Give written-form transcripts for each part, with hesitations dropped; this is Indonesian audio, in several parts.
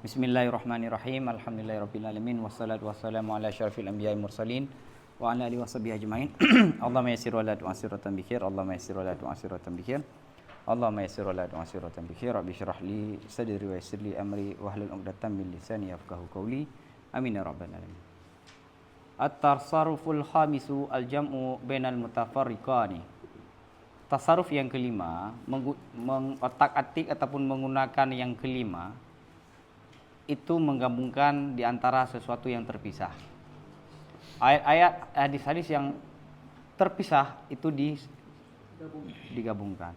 Bismillahirrahmanirrahim. Alhamdulillahirabbil alamin wassalatu wassalamu ala asyrafil anbiya'i mursalin wa ala alihi washabihi ajmain. Allahumma yassir wa la tu'assir wa tanbihir. Allahumma yassir wa la tu'assir wa tanbihir. Allahumma yassir wa la tu'assir wa tanbihir. Rabbi shrah li sadri wa yassir li amri wahlul 'uqdatam min lisani yafqahu qawli. Amin ya rabbal alamin. At-tasarruful khamisu al-jam'u bainal mutafarriqani. Tasarruf yang kelima, mengotak-atik ataupun menggunakan yang kelima, itu menggabungkan di antara sesuatu yang terpisah. Ayat-ayat hadis-hadis yang terpisah itu digabungkan.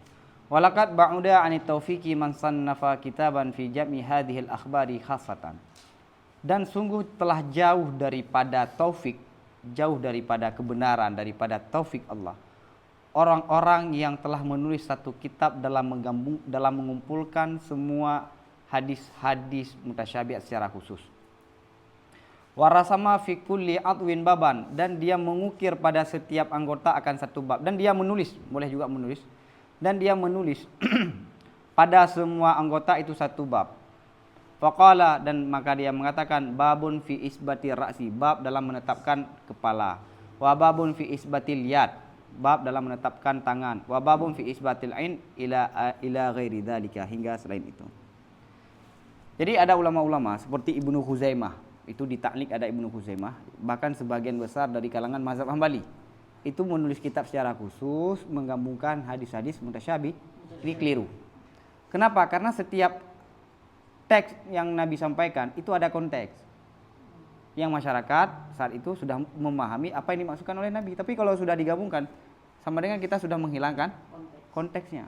Walaqad ba'uda 'anit taufiqi man sannafa kitaban fi jam'i hadhil akhbari khassatan. Dan sungguh telah jauh daripada taufik, jauh daripada kebenaran, daripada taufik Allah, orang-orang yang telah menulis satu kitab dalam mengumpulkan semua hadis-hadis mutasyabihat secara khusus. Warasama fi kulli adwin baban, dan dia mengukir pada setiap anggota akan satu bab, dan dia menulis, boleh juga menulis, dan dia menulis pada semua anggota itu satu bab. Faqala, dan maka dia mengatakan, babun fi isbati ra'si, bab dalam menetapkan kepala, wa babun fi isbatil yad, bab dalam menetapkan tangan, wa babun fi isbatil ain ila ghairi dzalika, hingga selain itu. Jadi ada ulama-ulama seperti Ibnu Khuzaimah, itu di Ta'liq ada Ibnu Khuzaimah, bahkan sebagian besar dari kalangan mazhab Hambali itu menulis kitab secara khusus menggabungkan hadis-hadis mutasyabih. Ini keliru. Kenapa? Karena setiap teks yang Nabi sampaikan itu ada konteks yang masyarakat saat itu sudah memahami apa yang dimaksudkan oleh Nabi. Tapi kalau sudah digabungkan, sama dengan kita sudah menghilangkan konteksnya.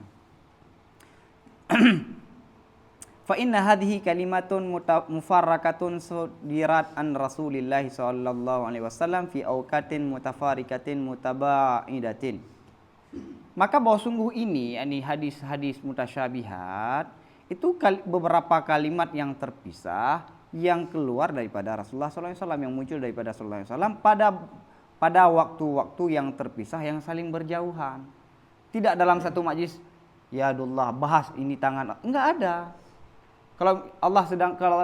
Fa inna hadhihi kalimatun mufarrakatun sudirat an Rasulillah sallallahu alaihi wasallam fi awqatin mutafarikatin mutabaidatin. Maka bahwa sungguh ini hadis-hadis mutasyabihat itu beberapa kalimat yang terpisah yang keluar daripada Rasulullah sallallahu alaihi wasallam, yang muncul daripada sallallahu alaihi wasallam pada waktu-waktu yang terpisah yang saling berjauhan. Tidak dalam satu majlis yadullah bahas ini tangan, enggak ada. Kalau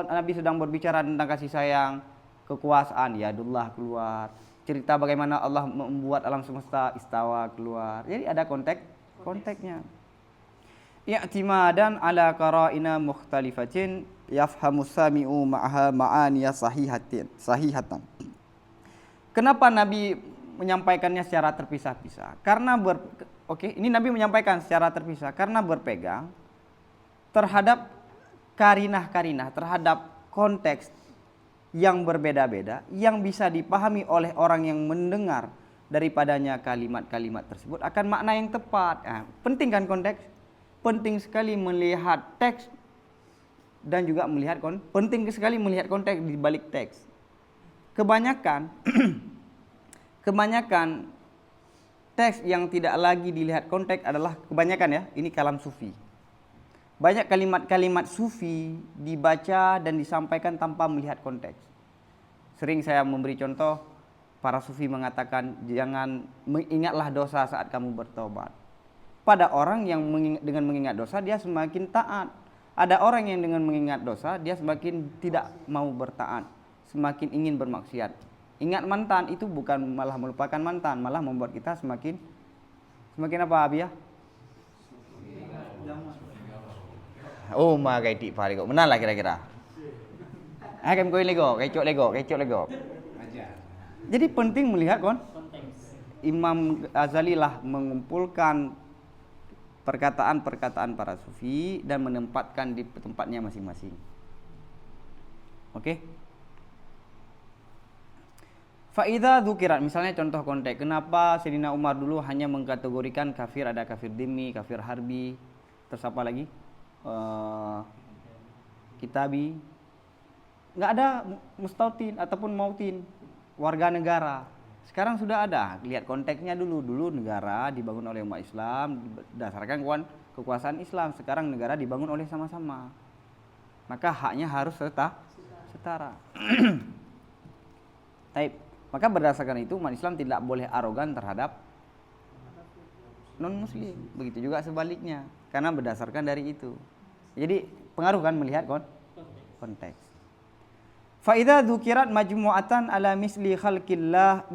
Nabi sedang berbicara tentang kasih sayang, kekuasaan, yadullah keluar. Cerita bagaimana Allah membuat alam semesta, istawa keluar. Jadi ada konteksnya. I'timadan ala qara'ina mukhtalifatin yafhamu sami'u ma'aha ma'aniya sahihatan. Kenapa Nabi menyampaikannya secara terpisah-pisah? Karena ini Nabi menyampaikan secara terpisah karena berpegang terhadap karinah-karinah, terhadap konteks yang berbeda-beda yang bisa dipahami oleh orang yang mendengar daripadanya kalimat-kalimat tersebut akan makna yang tepat. Penting kan konteks? Penting sekali melihat teks dan juga penting sekali melihat konteks di balik teks. Kebanyakan teks yang tidak lagi dilihat konteks adalah ini kalam sufi. Banyak kalimat-kalimat sufi dibaca dan disampaikan tanpa melihat konteks. Sering saya memberi contoh, para sufi mengatakan jangan ingatlah dosa saat kamu bertobat. Pada orang yang dengan mengingat dosa dia semakin taat. Ada orang yang dengan mengingat dosa dia semakin tidak mau bertaat, semakin ingin bermaksiat. Ingat mantan itu bukan malah melupakan mantan, malah membuat kita semakin apa, Abiyah? Oh, magai tik pari kok. Benar lah kira-kira. Akan koi lego, kecok lego. Jadi penting melihat konteks. Imam Ghazali lah mengumpulkan perkataan-perkataan para sufi dan menempatkan di tempatnya masing-masing. Oke? Faida dzukirat, misalnya contoh konteks. Kenapa Sayyidina Umar dulu hanya mengkategorikan kafir, ada kafir dhimmi, kafir harbi, terus apa lagi? Kitabi, nggak ada mustautin ataupun mautin, warga negara. Sekarang sudah ada. Lihat konteksnya dulu negara dibangun oleh umat Islam berdasarkan kekuasaan Islam. Sekarang negara dibangun oleh sama-sama, maka haknya harus setara. Maka berdasarkan itu umat Islam tidak boleh arogan terhadap non muslim. Begitu juga sebaliknya, karena berdasarkan dari itu. Jadi pengaruh kan melihat konteks. Fa idza dzukirat majmu'atan ala misli khalqillah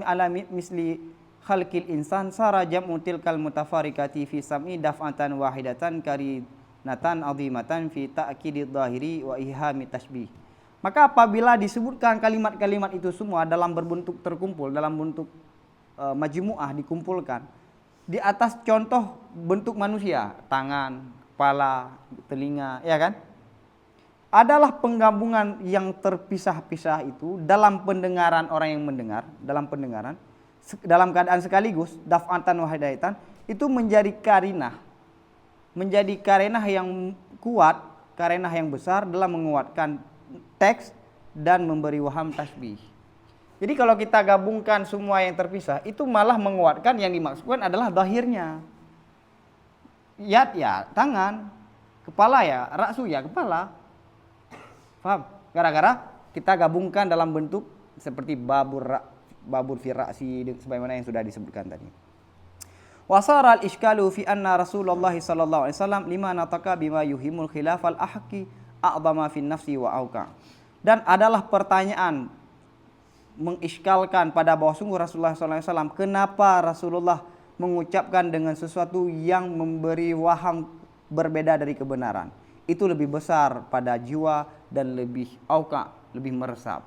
ala misli khalqil insan sara jam'u tilkal mutafarikati fi sam'i daf'atan wahidatan karinatan azimatan fi ta'kidid dhahiri wa ihami tashbih. Maka apabila disebutkan kalimat-kalimat itu semua dalam berbentuk terkumpul, dalam bentuk majmu'ah dikumpulkan di atas contoh bentuk manusia, tangan, kepala, telinga, ya kan? Adalah penggabungan yang terpisah-pisah itu dalam pendengaran orang yang mendengar, dalam pendengaran, dalam keadaan sekaligus, daf'atan wahidatan, itu menjadi karenah yang kuat, karenah yang besar dalam menguatkan teks dan memberi waham tasbih. Jadi kalau kita gabungkan semua yang terpisah, itu malah menguatkan yang dimaksudkan adalah zahirnya. Yad ya tangan, kepala ya, ra'su ya kepala. Paham? Gara-gara kita gabungkan dalam bentuk seperti babur firasi sebagaimana yang sudah disebutkan tadi. Wasara al-ishkalu fi anna Rasulullah sallallahu alaihi wasallam lima nataka bima yuhimul khilafal ahqi a'dama fi nafsi wa auqa. Dan adalah pertanyaan mengiskalkan pada bahwa sungguh Rasulullah sallallahu alaihi wasallam kenapa Rasulullah mengucapkan dengan sesuatu yang memberi waham berbeda dari kebenaran. Itu lebih besar pada jiwa dan lebih auqa, lebih meresap.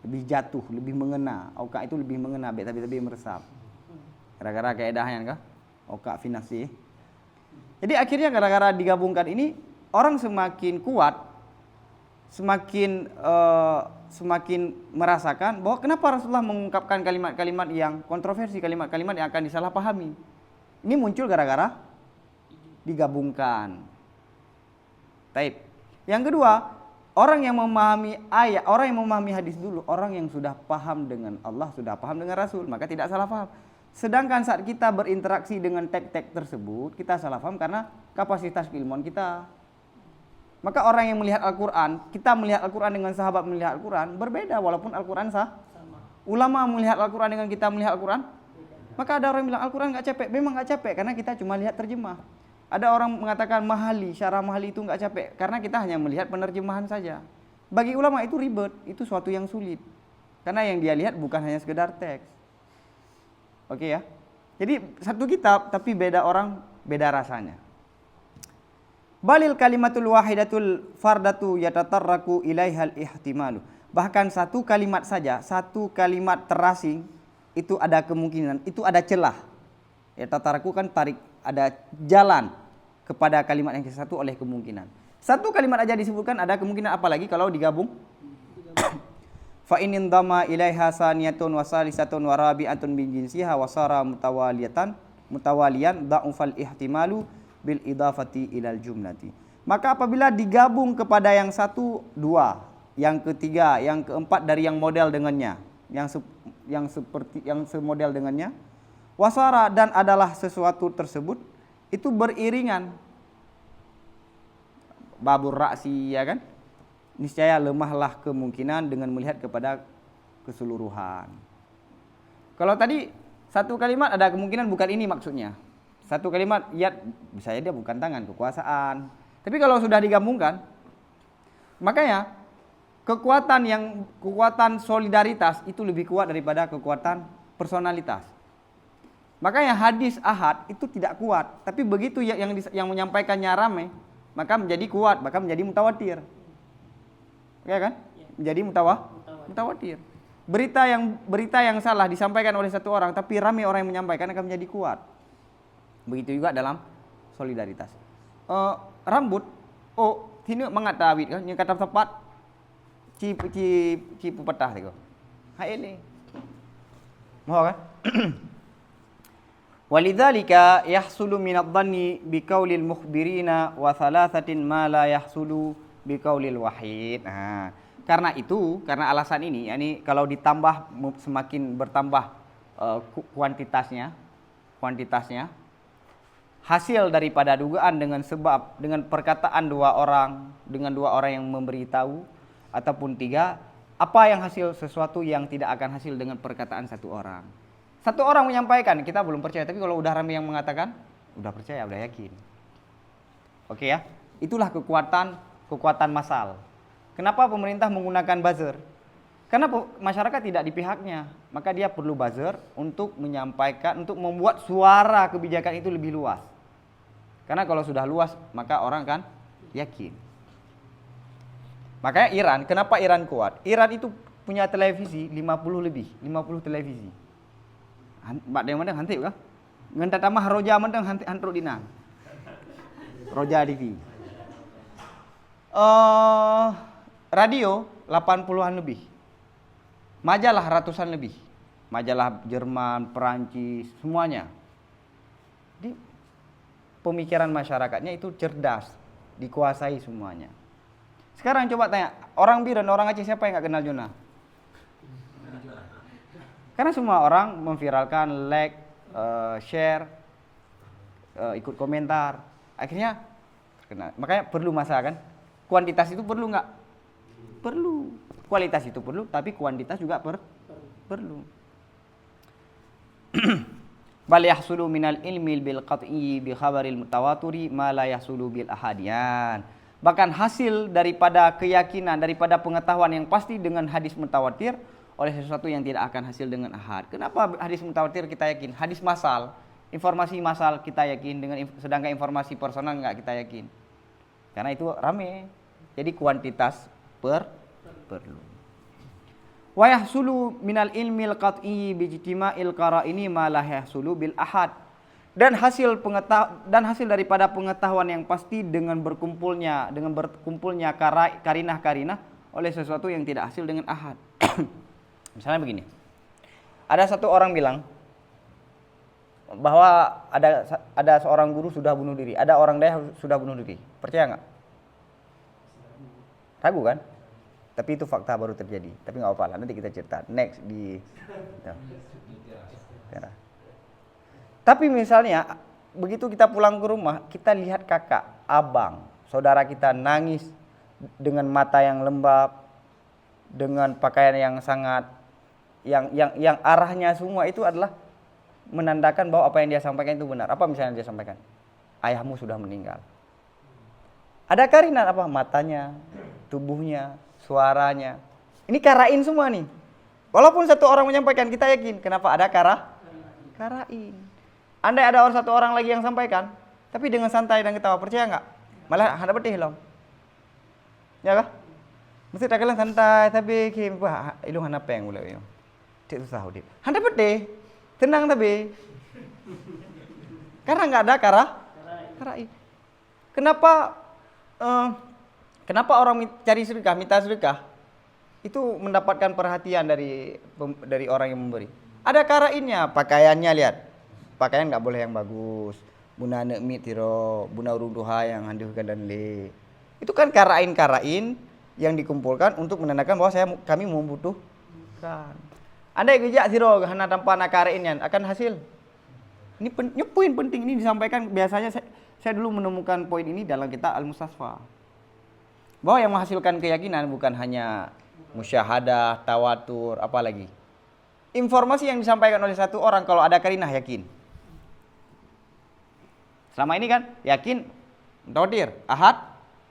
Lebih jatuh, lebih mengena. Auqa itu lebih mengena, tapi lebih meresap. Gara-gara keedahnya kah? Auqa fi nafsi. Jadi akhirnya gara-gara digabungkan ini orang semakin kuat, semakin merasakan bahwa kenapa Rasulullah mengungkapkan kalimat-kalimat yang kontroversi, kalimat-kalimat yang akan disalahpahami. Ini muncul gara-gara digabungkan. Taib. Yang kedua, orang yang memahami ayat, orang yang memahami hadis dulu, orang yang sudah paham dengan Allah, sudah paham dengan Rasul, maka tidak salah paham. Sedangkan saat kita berinteraksi dengan teks-teks tersebut, kita salah paham karena kapasitas keilmuan kita. Maka orang yang melihat Al-Quran, kita melihat Al-Quran dengan sahabat melihat Al-Quran, berbeda walaupun Al-Quran sah. Ulama melihat Al-Quran dengan kita melihat Al-Quran, maka ada orang yang bilang Al-Quran gak capek. Memang gak capek karena kita cuma lihat terjemah. Ada orang mengatakan mahali, syarah mahali itu gak capek karena kita hanya melihat penerjemahan saja. Bagi ulama itu ribet, itu suatu yang sulit. Karena yang dia lihat bukan hanya sekedar teks. Oke ya. Jadi satu kitab tapi beda orang, beda rasanya. Balil kalimatul wahidatul fardatu yatatarraku ilaihal ihtimalu. Bahkan satu kalimat saja, satu kalimat terasing itu ada kemungkinan, itu ada celah. Yatatarraku kan tarik, ada jalan kepada kalimat yang satu oleh kemungkinan. Satu kalimat aja disebutkan ada kemungkinan, apalagi kalau digabung. Fa in indama ilaiha saniyatun wa salisatun wa rabi'atun bin jinsiha wa sara mutawaliyan da'ufal ihtimalu bil idafati ilal jumlati. Maka apabila digabung kepada yang satu, dua, yang ketiga, yang keempat dari yang model dengannya, yang semodel dengannya, wasara dan adalah sesuatu tersebut itu beriringan. Babur ra'si, ya kan? Niscaya lemahlah kemungkinan dengan melihat kepada keseluruhan. Kalau tadi satu kalimat ada kemungkinan bukan ini maksudnya. Satu kalimat ya bisa dia bukan tangan, kekuasaan. Tapi kalau sudah digabungkan, makanya kekuatan solidaritas itu lebih kuat daripada kekuatan personalitas. Makanya hadis ahad itu tidak kuat, tapi begitu yang menyampaikannya ramai, maka menjadi kuat, maka menjadi mutawatir. Ya kan? Menjadi mutawatir. Berita yang salah disampaikan oleh satu orang tapi ramai orang yang menyampaikan akan menjadi kuat. Begitu juga dalam solidaritas. Rambut, sini mengatakan kan, yang kata tepat cipu petah itu. Hai ini. Mau kan? Walidzalika yahsulu minadh dhanni biqaulil mukhbirina wa thalathatin ma la yahsulu biqaulil wahid. Nah, karena alasan ini, yakni kalau ditambah semakin bertambah kuantitasnya, hasil daripada dugaan dengan perkataan dua orang yang memberitahu ataupun tiga, apa yang hasil sesuatu yang tidak akan hasil dengan perkataan satu orang. Satu orang menyampaikan, kita belum percaya, tapi kalau udah ramai yang mengatakan, udah percaya, udah yakin. Oke ya, itulah kekuatan massal. Kenapa pemerintah menggunakan buzzer? Karena masyarakat tidak di pihaknya, maka dia perlu buzzer untuk menyampaikan, untuk membuat suara kebijakan itu lebih luas. Karena kalau sudah luas, maka orang kan yakin. Makanya Iran, kenapa Iran kuat? Iran itu punya televisi 50 lebih, 50 televisi. Mbak yang mana hantik kah? Ngenta tamah roja mana hantik hantruk dinang. Roja TV. Radio 80-an lebih. Majalah ratusan lebih. Majalah Jerman, Perancis, semuanya. Jadi pemikiran masyarakatnya itu cerdas, dikuasai semuanya. Sekarang coba tanya, orang Biren, orang Aceh siapa yang nggak kenal Jona? Karena semua orang memviralkan, like, share, ikut komentar, akhirnya terkenal. Makanya perlu masa kan? Kuantitas itu perlu nggak? Perlu. Kualitas itu perlu, tapi kuantitas juga perlu. Bal yahsulu minal ilmi bil qat'i bi khabaril mutawaturi ma la yahsulu bil ahadiyan. Bahkan hasil daripada keyakinan, daripada pengetahuan yang pasti dengan hadis mutawatir oleh sesuatu yang tidak akan hasil dengan ahad. Kenapa hadis mutawatir kita yakin? Hadis masal, informasi masal kita yakin, sedangkan informasi personal enggak kita yakin. Karena itu rame. Jadi kuantitas perlu. Wa yahsulu minal ilmil qat'i bi ijtima'il qara'ini ma la yahsulu bil ahad. Dan hasil daripada pengetahuan yang pasti dengan berkumpulnya karinah-karinah oleh sesuatu yang tidak hasil dengan ahad. Misalnya begini. Ada satu orang bilang bahwa ada seorang guru sudah bunuh diri, ada orang daya sudah bunuh diri. Percaya nggak? Ragu kan? Tapi itu fakta baru terjadi. Tapi nggak apa-apa lah, nanti kita cerita. Next di. Ya. Tapi misalnya begitu kita pulang ke rumah, kita lihat kakak, abang, saudara kita nangis dengan mata yang lembab, dengan pakaian yang sangat yang arahnya semua itu adalah menandakan bahwa apa yang dia sampaikan itu benar. Apa misalnya dia sampaikan? Ayahmu sudah meninggal. Ada karinah apa? Matanya, tubuhnya, suaranya. Ini karain semua nih. Walaupun satu orang menyampaikan, kita yakin. Kenapa ada karain? Andai ada satu orang lagi yang sampaikan, tapi dengan santai dan ketawa, percaya nggak? Malah hendak betih loh. Ya kah? Mesti tak kalian santai, tapi kim wah ilung hendak peng boleh yo. Tidak susah udah. Hendak betih, tenang tapi. Karena nggak ada karain. Kenapa orang cari sedekah, minta sedekah? Itu mendapatkan perhatian dari orang yang memberi. Ada karainnya, pakaiannya lihat. Pakaian nggak boleh yang bagus. Buna nekmi tiro, buna urunduha yang handuhkan dan le. Itu kan karain yang dikumpulkan untuk menandakan bahwa kami membutuhkan. Andai gejak tiro hana tanpa karainnya akan hasil. Ini poin penting ini disampaikan biasanya saya dulu menemukan poin ini dalam kitab Al-Mustasfa. Bahwa yang menghasilkan keyakinan bukan hanya musyahadah, tawatur, apalagi. Informasi yang disampaikan oleh satu orang kalau ada karinah yakin. Selama ini kan yakin tawatir, ahad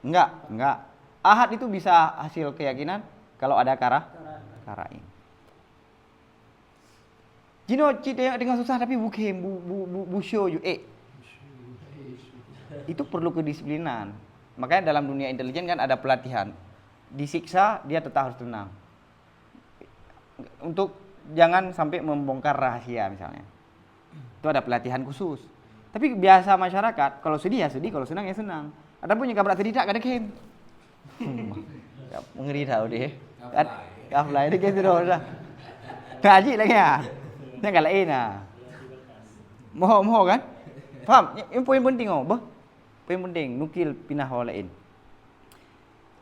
enggak. Ahad itu bisa hasil keyakinan kalau ada karain. Jino cita dengan susah tapi bukan bu show you itu perlu kedisiplinan. Makanya dalam dunia intelijen kan ada pelatihan. Disiksa dia tetap harus tenang. Untuk jangan sampai membongkar rahasia misalnya. Itu ada pelatihan khusus. Tapi biasa masyarakat kalau sedih ya sedih, kalau senang ya senang. Ada pun yang kabrak sedih tak ada game. Mengeri tahu deh. Offline dia gitu dah. Ngaji lagi ya. Yang enggak lain ah. Moho kan? Faham? Yang poin penting bah. Poin penting nukil pinah hal lain.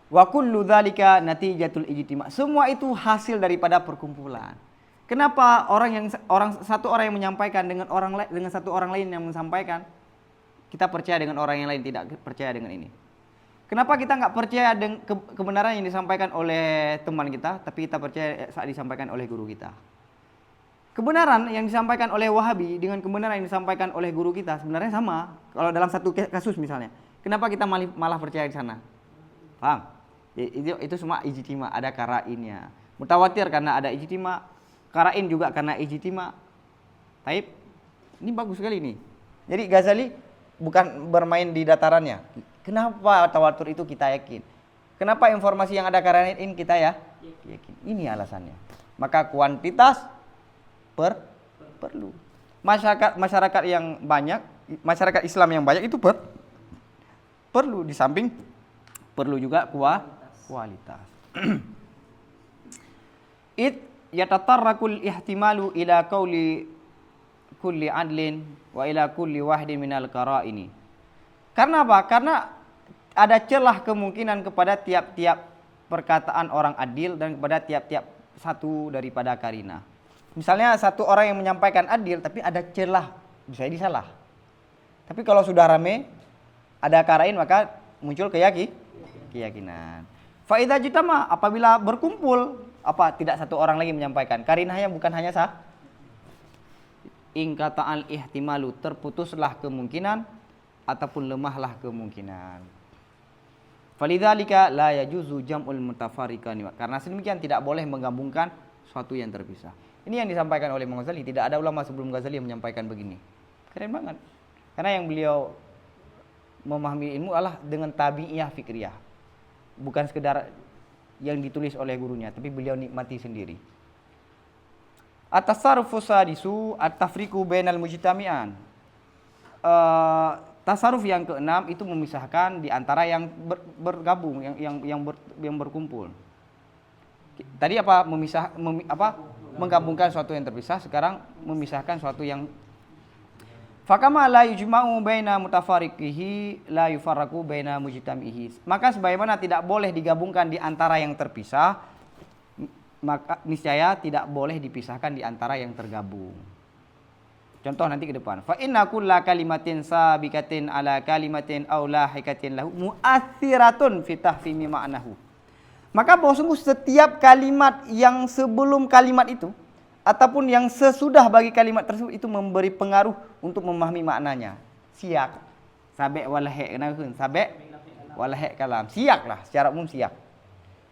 Wa kullu dzalika natijatul ijtima'. Semua itu hasil daripada perkumpulan. Kenapa satu orang yang menyampaikan dengan satu orang lain yang menyampaikan kita percaya dengan orang yang lain tidak percaya dengan ini? Kenapa kita nggak percaya dengan kebenaran yang disampaikan oleh teman kita, tapi kita percaya saat disampaikan oleh guru kita? Kebenaran yang disampaikan oleh Wahabi dengan kebenaran yang disampaikan oleh guru kita sebenarnya sama. Kalau dalam satu kasus misalnya, kenapa kita malah percaya di sana? Paham? Itu semua ijtima, ada karainnya. Mutawatir karena ada ijtima, karain juga karena ijtima. Taib. Ini bagus sekali nih. Jadi Ghazali bukan bermain di datarannya. Kenapa tawatur itu kita yakin? Kenapa informasi yang ada karain kita yakin? Ini alasannya. Maka kuantitas perlu. Masyarakat yang banyak, masyarakat Islam yang banyak itu perlu, di samping perlu juga kualitas. Yatatarrakul ihtimalu ila qauli kulli adlin wa ila kulli wahidin minal qara'ini. Karena apa? Karena ada celah kemungkinan kepada tiap-tiap perkataan orang adil dan kepada tiap-tiap satu daripada karina. Misalnya satu orang yang menyampaikan adil tapi ada celah, bisa disalah. Tapi kalau sudah rame, ada karain maka muncul keyakinan. Fa idza jitama, apabila berkumpul, tidak satu orang lagi menyampaikan, karinahnya bukan hanya sah. In kata'al ihtimalu, terputuslah kemungkinan ataupun lemahlah kemungkinan. Falidzalika la yajuzu jam'ul mutafarriqani. Karena sedemikian tidak boleh menggabungkan suatu yang terpisah. Ini yang disampaikan oleh Imam Ghazali. Tidak ada ulama sebelum Ghazali yang menyampaikan begini. Keren banget. Karena yang beliau memahami ilmu adalah dengan tabi'iyah fikriyah. Bukan sekedar yang ditulis oleh gurunya, tapi beliau nikmati sendiri. At-tasarrufu sadisu at-tafriqu bainal mujtami'an. Tasarruf yang keenam itu memisahkan di antara yang bergabung, yang berkumpul. Tadi menggabungkan suatu yang terpisah, sekarang memisahkan suatu yang fakama la yujma'u baina mutafariqihi la yufarraqu baina mujtami'ihi. Maka sebagaimana tidak boleh digabungkan di antara yang terpisah, maka niscaya tidak boleh dipisahkan di antara yang tergabung. Contoh nanti ke depan. Fa inna kulla kalimatin sabiqatin ala kalimatin aw lahikatin lahu mu'athiratun fi tahfimi ma'nahu. Maka bahwa sungguh setiap kalimat yang sebelum kalimat itu ataupun yang sesudah bagi kalimat tersebut itu memberi pengaruh untuk memahami maknanya. Siyak, sabek walahek, sabek walahek kalam. Siyak lah, secara umum siyak.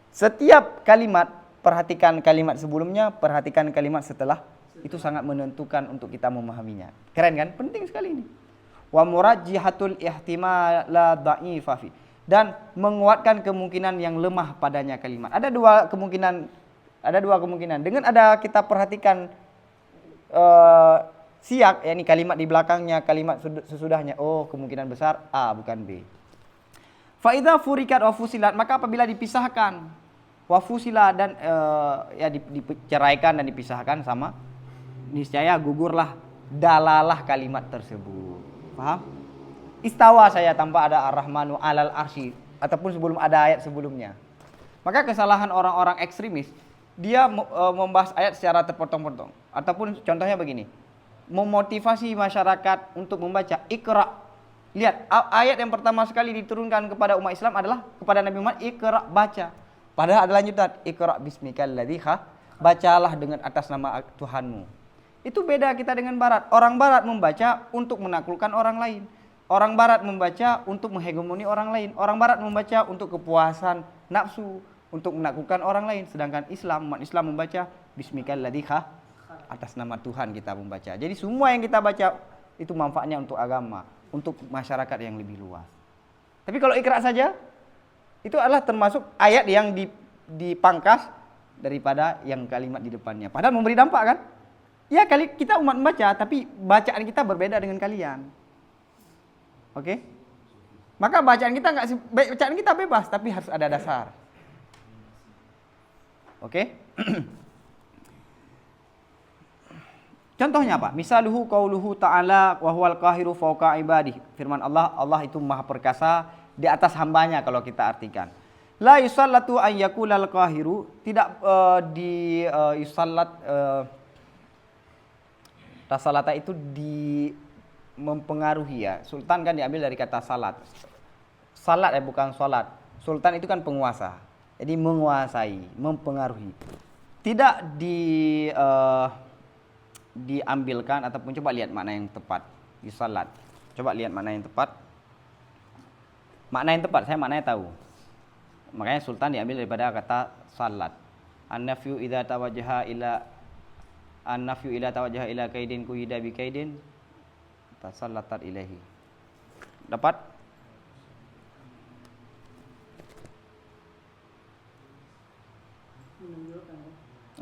Setiap kalimat, perhatikan kalimat sebelumnya, perhatikan kalimat setelah, itu sangat menentukan untuk kita memahaminya. Keren kan? Penting sekali ini. Wa murajjihatul ihtimala dha'ifa fi. Dan menguatkan kemungkinan yang lemah padanya kalimat. Ada dua kemungkinan. Dengan ada kita perhatikan siyak, yakni kalimat di belakangnya, kalimat sesudahnya. Oh, kemungkinan besar A bukan B. Fa idza furikat wa fusilat, maka apabila dipisahkan wa fusila dan diceraikan dan dipisahkan sama, niscaya gugurlah dalalah kalimat tersebut. Paham? Istawa saya tanpa ada ar-Rahmanu alal arsy ataupun sebelum ada ayat sebelumnya. Maka kesalahan orang-orang ekstremis, dia membahas ayat secara terpotong-potong. Ataupun contohnya begini, memotivasi masyarakat untuk membaca Iqra. Lihat, ayat yang pertama sekali diturunkan kepada umat Islam adalah kepada Nabi Muhammad, Iqra, baca. Padahal ada lanjutan, Iqra bismikal ladzi bacalah dengan atas nama Tuhanmu. Itu beda kita dengan Barat. Orang Barat membaca untuk menaklukkan orang lain. Orang Barat membaca untuk menghegemoni orang lain. Orang Barat membaca untuk kepuasan nafsu, untuk menaklukkan orang lain. Sedangkan umat Islam membaca bismikal ladzi atas nama Tuhan kita membaca. Jadi semua yang kita baca itu manfaatnya untuk agama, untuk masyarakat yang lebih luas. Tapi kalau Iqra saja, itu adalah termasuk ayat yang dipangkas daripada yang kalimat di depannya. Padahal memberi dampak kan? Ya, kita umat membaca, tapi bacaan kita berbeda dengan kalian. Oke? Maka bacaan kita bebas, tapi harus ada dasar. Oke? Contohnya apa? Misaluhu qauluhu ta'ala wa huwal qahiru fawqa ibadihi. Firman Allah, Allah itu maha perkasa di atas hambanya kalau kita artikan. La yusallatu an yakulal qahiru, tidak tasalata itu mempengaruhi ya. Sultan kan diambil dari kata salat. Salat bukan salat. Sultan itu kan penguasa. Jadi menguasai, mempengaruhi. Tidak diambilkan ataupun coba lihat makna yang tepat di salat. Coba lihat makna yang tepat. Makna yang tepat, saya maknanya tahu. Makanya sultan diambil daripada kata salat. An-nafyu idza tawajjaha ila kaidin kuhida bi kaidin tasallatat ilaihi. Dapat?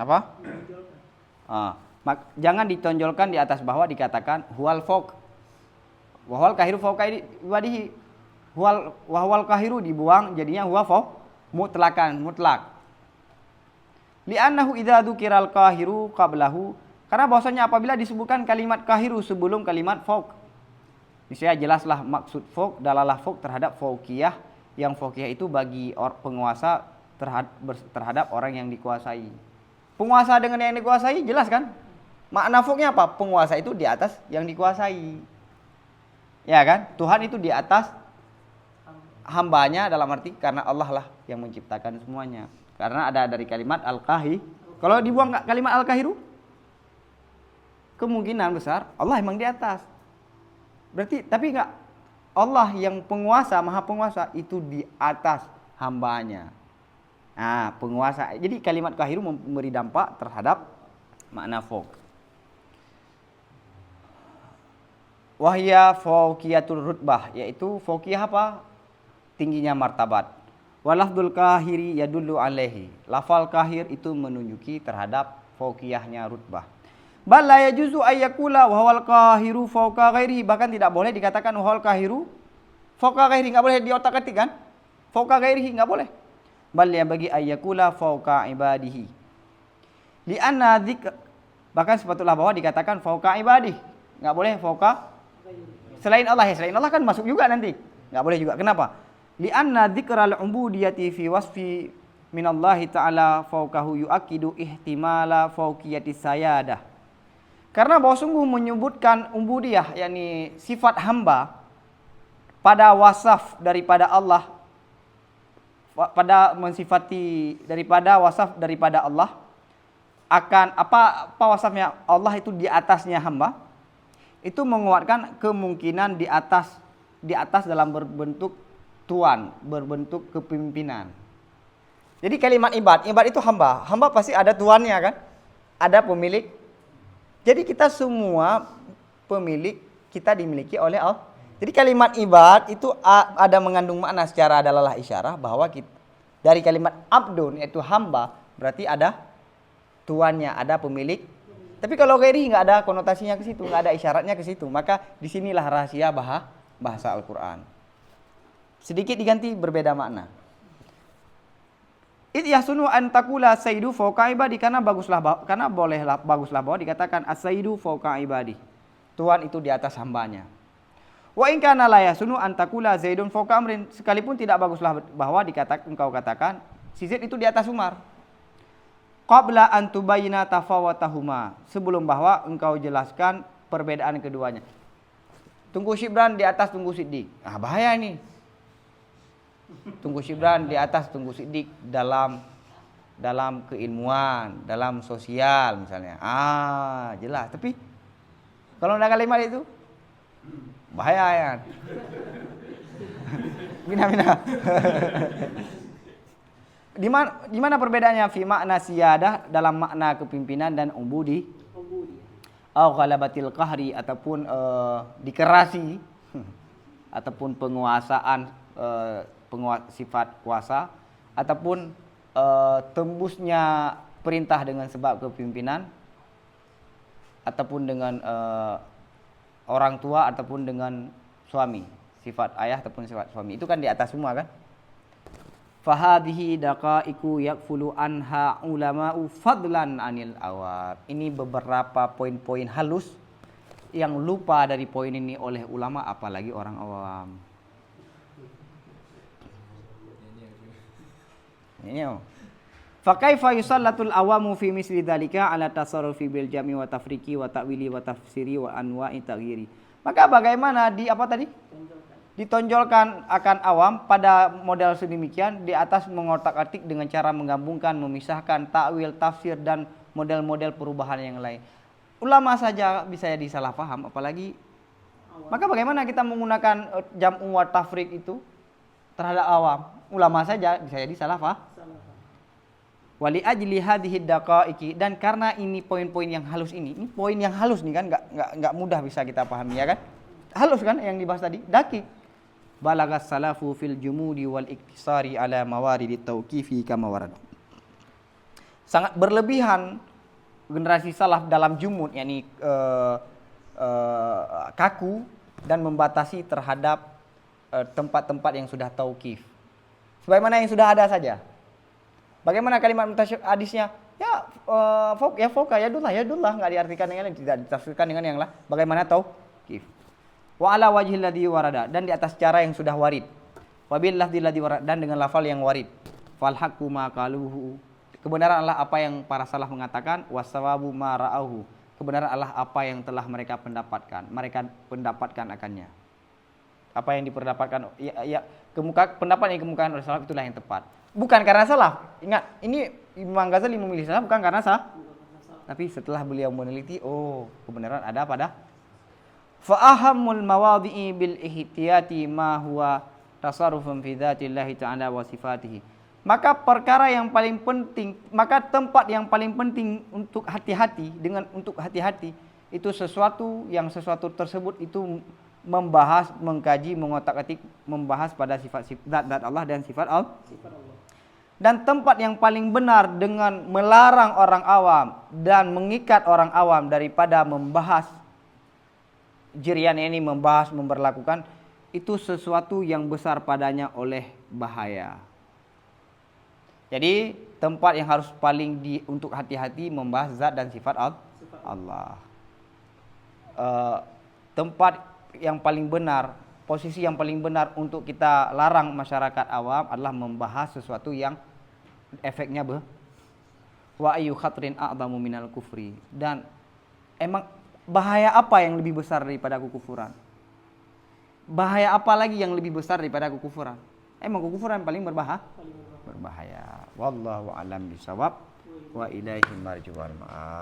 Apa? Jangan ditonjolkan di atas bawah, dikatakan huwal fawq. Wahwal kahiru fawqa ibadihi. Wahwal kahiru dibuang jadinya huwa fawq mutlak. Li'annahu idza dzukiral kahiru qablahu, karena bahwasanya apabila disebutkan kalimat kahiru sebelum kalimat fawq, niscaya jelaslah maksud fawq, dalalah fawq terhadap fawqiyah, yang fawqiyah itu bagi penguasa terhadap orang yang dikuasai. Penguasa dengan yang dikuasai jelas kan? Makna fawqnya apa? Penguasa itu di atas yang dikuasai. Ya kan? Tuhan itu di atas hambanya, dalam arti karena Allah lah yang menciptakan semuanya. Karena ada dari kalimat al-kahir. Kalau dibuang kalimat al-kahiru, kemungkinan besar Allah emang di atas. Berarti tapi enggak, Allah yang penguasa, maha penguasa itu di atas hambanya. Nah, penguasa. Jadi kalimat kahiru memberi dampak terhadap makna fawq. Wahya fawqiyatul rutbah, yaitu fawqiyah apa? Tingginya martabat. Walafdul kahiri yadullu alaihi. Lafal kahir itu menunjuki terhadap fawqiyahnya rutbah. Bal la yajuzu ayyakula wa huwal kahiru fawqa ghairihi. Bahkan tidak boleh dikatakan huwal kahiru fawqa ghairihi, enggak boleh diotak-atik kan? Fawqa ghairihi enggak boleh. Bal ya bagi ayyakula fawqa ibadihi. Li'anna dzikr, bahkan sepatutlah bahwa dikatakan fawqa ibadihi. Enggak boleh fawqa selain Allah. Ya, selain Allah kan masuk juga nanti. Enggak boleh juga. Kenapa? Li'anna dzikral ubudiyati fi wasfi minallahi ta'ala fawqahu yu'akkidu ihtimala fawqiyati sayadah. Karena bahwa sungguh menyebutkan ubudiyah, yakni sifat hamba pada wasaf daripada Allah, pada mensifati daripada wasaf daripada Allah, akan apa wasafnya Allah itu di atasnya hamba, itu menguatkan kemungkinan di atas dalam berbentuk tuan, berbentuk kepemimpinan. Jadi kalimat ibad itu hamba pasti ada tuannya kan, ada pemilik. Jadi kita semua pemilik, kita dimiliki oleh Allah. Jadi kalimat ibad itu ada mengandung makna secara dalalah isyarah bahwa dari kalimat abdun, yaitu hamba, berarti ada tuannya, ada pemilik. Tapi kalau ghairi nggak ada konotasinya ke situ, nggak ada isyaratnya ke situ, maka disinilah rahasia bahasa Al-Quran. Sedikit diganti berbeda makna. It yasunu an taqula sayyidu fawqa ibadi, karena baguslah bahwa dikatakan as-sayyidu fawqa ibadi. Tuhan itu di atas hambanya. Wa in kana la yasunu an taqula zaidun fawqa amrin, sekalipun tidak baguslah bahwa engkau katakan si Zaid itu di atas Umar. Qabla an tubayyina tafawatahuma, sebelum bahwa engkau jelaskan perbedaan keduanya. Tunggu Syibran di atas tunggu Siddiq. Bahaya nih. Tunggu Syibran di atas tunggu Siddiq dalam keilmuan, dalam sosial misalnya. Jelas. Tapi kalau ada kalimat itu bahaya ya. Bina. Di mana perbedaannya fi makna siyadah dalam makna kepimpinan dan ubudi? Au ghalabatil qahri, ataupun dikerasi ataupun penguasaan, sifat kuasa, ataupun tembusnya perintah dengan sebab kepimpinan, ataupun dengan orang tua, ataupun dengan suami, sifat ayah ataupun sifat suami, itu kan di atas semua kan. Fahadhihi daqaiqu yakfulu anha ulama'u fadlan anil awam. Ini beberapa poin-poin halus yang lupa dari poin ini oleh ulama, apalagi orang awam. Fa kaifa yusallatul awamu fi misli dzalika ala tasarrufi bil jam'i wa tafriqi wa ta'wili wa tafsiri wa anwa'i taghyiri. Maka bagaimana ditonjolkan akan awam pada model sedemikian di atas mengotak-atik dengan cara menggabungkan, memisahkan, takwil, tafsir dan model-model perubahan yang lain. Ulama saja bisa disalah paham, apalagi maka bagaimana kita menggunakan jam'u wa tafriq itu terhadap awam? ulama saja bisa jadi salah faham. Wali ajli hadhihi daqaiqi, dan karena ini poin-poin yang halus ini poin yang halus nih kan, nggak mudah bisa kita pahami ya kan. Halus kan yang dibahas tadi, daki. Balagas salafu fil jumudi wal iktisari ala mawaridi tauqifi kama warad. Sangat berlebihan generasi salaf dalam jumud, yakni kaku dan membatasi terhadap tempat-tempat yang sudah tauqif. Sebagaimana yang sudah ada saja. Bagaimana kalimat hadisnya? Ya fauqa yadullah enggak diartikan dengan lain, tidak ditafsirkan dengan yang lain. Bagaimana tauqif? Wa ala wajhil ladzi warada, dan di atas cara yang sudah warid. Wa bil lafdzil ladzi warada, dan dengan lafal yang warid. Fal haqqu ma qaluhu, kebenaran adalah apa yang para salaf mengatakan, wasawabu ma ra'auhu, kebenaran adalah apa yang telah mereka pendapatkan akannya. Apa yang diperdapatkan pendapat yang dikemukakan oleh salaf itulah yang tepat. Bukan karena salaf. Ingat, ini Imam Ghazali memilih salaf bukan karena salaf. Tapi setelah beliau meneliti, kebenaran ada pada fa ahammul mawadhi'i bil ihtiyati ma huwa tasarrufun fi dzatillahi ta'ala wa sifatihi. Maka perkara yang paling penting, maka tempat yang paling penting untuk hati-hati itu sesuatu tersebut itu membahas, mengkaji, mengotak-atik, membahas pada sifat-sifat zat Allah dan sifat Allah. Dan tempat yang paling benar dengan melarang orang awam dan mengikat orang awam daripada membahas jirian ini, membahas, memberlakukan, itu sesuatu yang besar padanya oleh bahaya. Jadi tempat yang harus paling untuk hati-hati membahas zat dan sifat Allah. Tempat yang paling benar, posisi yang paling benar untuk kita larang masyarakat awam adalah membahas sesuatu yang efeknya wa ayu khatrin a'zamu minal kufri. Dan emang bahaya apa yang lebih besar daripada kekufuran? Bahaya apa lagi yang lebih besar daripada kekufuran? Emang kekufuran paling berbahaya. Wallahu a'lam bishawab wa ilaihi marji'ul ma'ab.